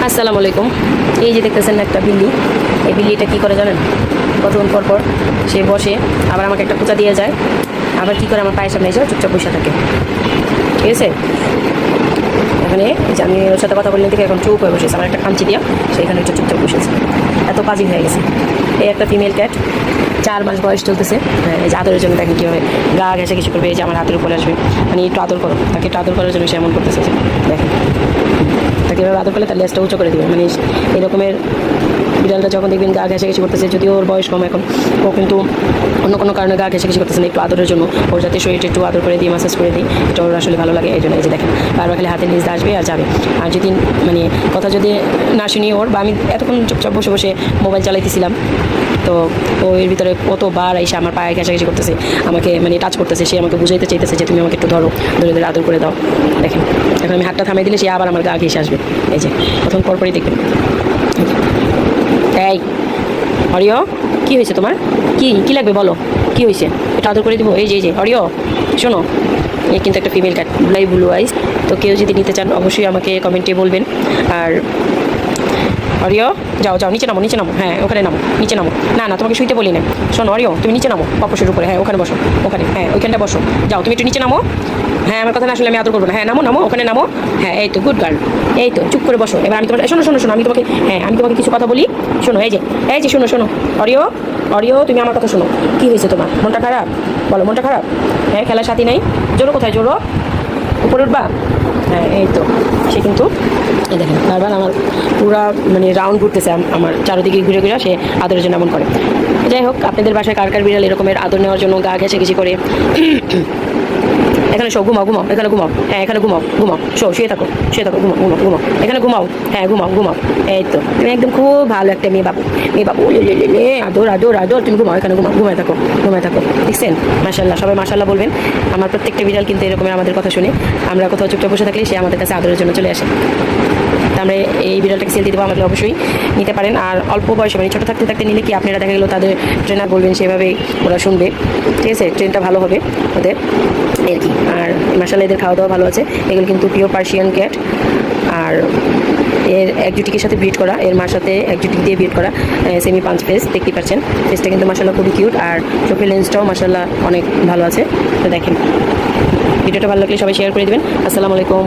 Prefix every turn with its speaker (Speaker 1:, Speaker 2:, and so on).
Speaker 1: আসসালামু আলাইকুম। এই যে দেখতেছেন একটা বিল্লি, এই বিল্লিটা কী করে জানেন? কতক্ষণ পর পর সে বসে, আবার আমাকে একটা কুচা দিয়ে যায়, আবার কী করে আমার পায়ের সামনে এসে চুপচাপ বসে থাকে। ঠিক আছে, এখানে এই যে আমি ওর সাথে কথা বললে থেকে এখন চুপ হয়ে বসেছে, আমার একটা খামচি দিয়া সেখানে একটু চুপচাপ বসেছে, এত কাজই হয়ে গেছে। এই একটা ফিমেল ক্যাট, 4 মাস বয়স চলতেছে। এই যে আদরের জন্য দেখেন কীভাবে গা ঘেঁষে কিছু করবে, এই যে আমার হাতের উপরে আসবে, মানে একটু আদর করো, তাকে একটু আদর করার জন্য সে এমন করতেছে। দেখেন তাকে এভাবে আদর করলে তার লেজটা উঁচু করে দিবে, মানে এরকমের বিড়ালটা যখন দেখবেন গা ঘেঁষাঘেঁষি করতেছে, যদিও ওর বয়স কম এখন, ও কিন্তু অন্য কোনো কারণে গা ঘেঁষাঘেঁষি করতেছে না, একটু আদরের জন্য, ওর যাতে শরীরটা একটু আদর করে দিই, মাসাজ করে দিই, এটা ওর আসলে ভালো লাগে। এই জন্য এই যে দেখেন বারবার খালি হাতের নিচ আসবে আর যাবে। আর যদি মানে কথা যদি না শুনি ওর, বা আমি এতক্ষণ চুপচাপ বসে বসে মোবাইল চালাইতেছিলাম, তো ও এর ভিতরে কতবার এসে আমার পায়ে ঘেঁষাঘেঁষি করতেছে, আমাকে মানে টাচ করতেছে, সে আমাকে বুঝাইতে চাইতেছে যে তুমি আমাকে একটু ধরো, ধরে ধরে আদর করে দাও। দেখেন এখন আমি হাতটা থামিয়ে দিলে সে আবার আমার গা ঘেঁষে আসবে। এই যে প্রথম পরপরই দেখবেন। এই অরিও, কী হয়েছে তোমার? কি লাগবে বলো, কি হয়েছে? এটা আদর করে দিব। এই যে অরিও শোনো, এই কিন্তু একটা ফিমেল ক্যাট, ব্লু আইস। তো কেউ যদি নিতে চান অবশ্যই আমাকে কমেন্টে বলবেন। আর অরিও যাও যাও, নিচে নামো, নিচে নামো, হ্যাঁ ওখানে নামো, নিচে নামো। না না, তোমাকে শুইতে বলি না। শোনো অরিও, তুমি নিচে নামো, পপসের উপরে, হ্যাঁ ওখানে বসো, ওখানে, হ্যাঁ ওইখানটা বসো। যাও তুমি একটু নিচে নামো। হ্যাঁ আমার কথা না আসলে আমি আদর করবো না। হ্যাঁ নামো নামো, ওখানে নামো। হ্যাঁ এই তো গুড গার্ল, এই তো চুপ করে বসো। এবার আমি তোমার শোনো শোনো শোনো, আমি তোমাকে, হ্যাঁ আমি তোমাকে কিছু কথা বলি, শোনো। এই যে শোনো শোনো অরিও, অরিও তুমি আমার কথা শোনো। কী হয়েছে তোমার? মনটা খারাপ? বলো মনটা খারাপ? হ্যাঁ খেলার সাথী নাই? জোরো কোথায় জোরো? উপরে উঠবা? হ্যাঁ এই তো সে কিন্তু এই দেখেন বারবার আমার পুরা মানে রাউন্ড ঘুরতেছে, আমার চারদিকে ঘুরে ঘুরে সে আদরের জন্য এমন করে। যাই হোক, আপনাদের বাসায় কার কার বিড়াল এরকমের আদর নেওয়ার জন্য গা ঘেঁষে করে? এখানে শো, ঘুমাও ঘুমাও, এখানে ঘুমাও, হ্যাঁ এখানে ঘুমাও ঘুমাও, শুয়ে থাকো, ঘুমাও ঘুমাও ঘুমাও, এখানে ঘুমাও, হ্যাঁ ঘুমাও ঘুমাও। এই তো তুমি একদম খুব ভালো একটা মেয়ে বাবু, লে আদর আদর আদর, তুমি ঘুমাও, এখানে ঘুমাও, ঘুমায় থাকো। দেখছেন? মাশাল্লাহ, সবাই মাশাল্লাহ বলবেন। আমার প্রত্যেকটা বিড়াল কিন্তু এরকমের আমাদের কথা শুনে, আমরা কোথাও চুপচাপ বসে থাকলে সে আমাদের কাছে আদরের জন্য চলে আসে। তা আমরা এই বিড়ালটাকে সেল দিয়ে দেবো, আমাকে অবশ্যই নিতে পারেন। আর অল্প বয়সে মানে ছোটো থাকতে থাকতে নিলে কি আপনারা দেখা গেলো তাদের ট্রেনার বলবেন, সেভাবেই ওরা শুনবে। ঠিক আছে, ট্রেনটা ভালো হবে ওদের আর কি। আর মাশাআল্লাহ এদের খাওয়া দাওয়া ভালো আছে। এগুলো কিন্তু পিওর পার্সিয়ান ক্যাট, আর এর একজুটিকের সাথে ব্রিড করা, এর মার সাথে একজুটিক দিয়ে ব্রিড করা, সেমি পাঁচ ফেস, দেখতে পাচ্ছেন ফেসটা কিন্তু মাশাআল্লাহ খুবই কিউট, আর চোখের লেন্সটাও মাশাআল্লাহ অনেক ভালো আছে। তো দেখেন, ভিডিওটা ভালো লাগলে সবাই শেয়ার করে দেবেন। আসসালামু আলাইকুম।